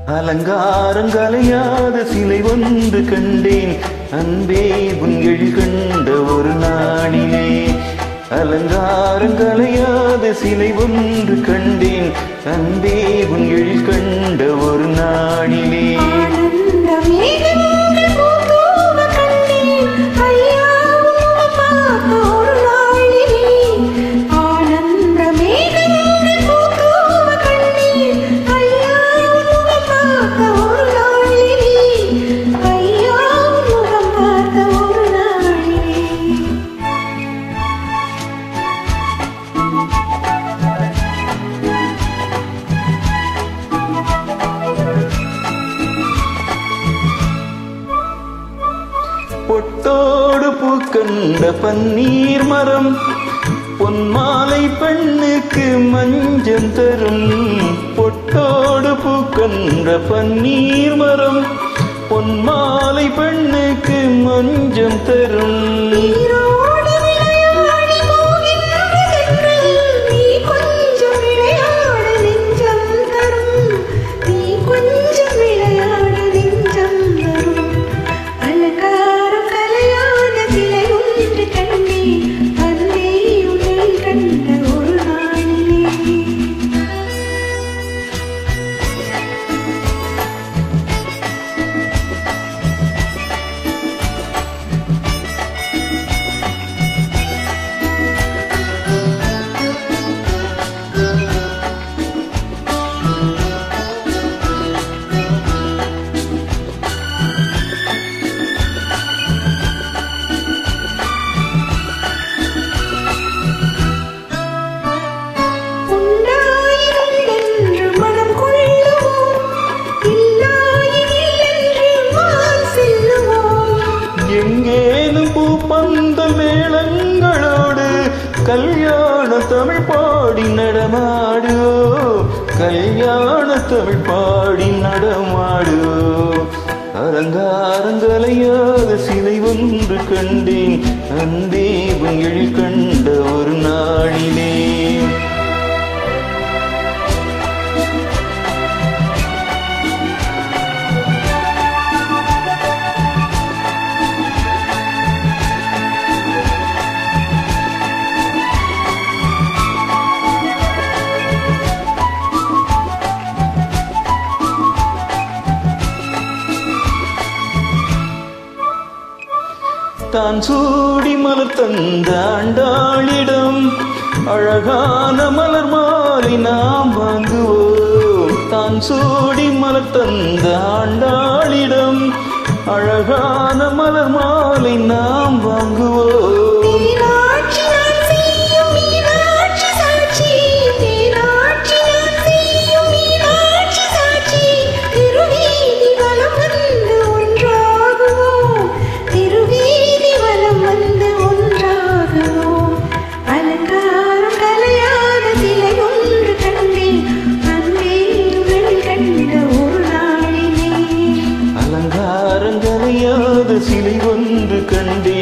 அலங்காரங்கலையாத சிலை ஒன்று கண்டேன் அன்பே உன் எழில் கண்ட ஒரு நாளிலே. அலங்காரங்கலையாத சிலை ஒன்று கண்டேன் அன்பே உன் எழில் கண்ட ஒரு நாளிலே. பொட்டோடு பூக்கண்ட பன்னீர் மரம் பொன்மாலை பெண்ணுக்கு மஞ்சம் தரும். பொட்டோடு பூக்கண்ட பன்னீர் மரம் பொன்மாலை பெண்ணுக்கு மஞ்சம் தரும். எங்கேனும் பூப்பந்தல் மேளங்களோடு கல்யாண தமிழ் பாடி நடமாடுவோ. கல்யாண தமிழ் பாடி நடமாடுவோ. அலங்காரங்கலையாத சிலை ஒன்று கண்டேன் அன்பே உன் எழில் கண்ட ஒரு நாளிலே. தான் சூடி மலர் தந்த ஆண்டாளிடம் அழகான மலர் மாலை நாம் வாங்குவோம். தான் சூடி மலர் தந்த ஆண்டாளிடம் அழகான மலர் மாலை நாம் வாங்குவோம். சிலை ஒன்று கண்டே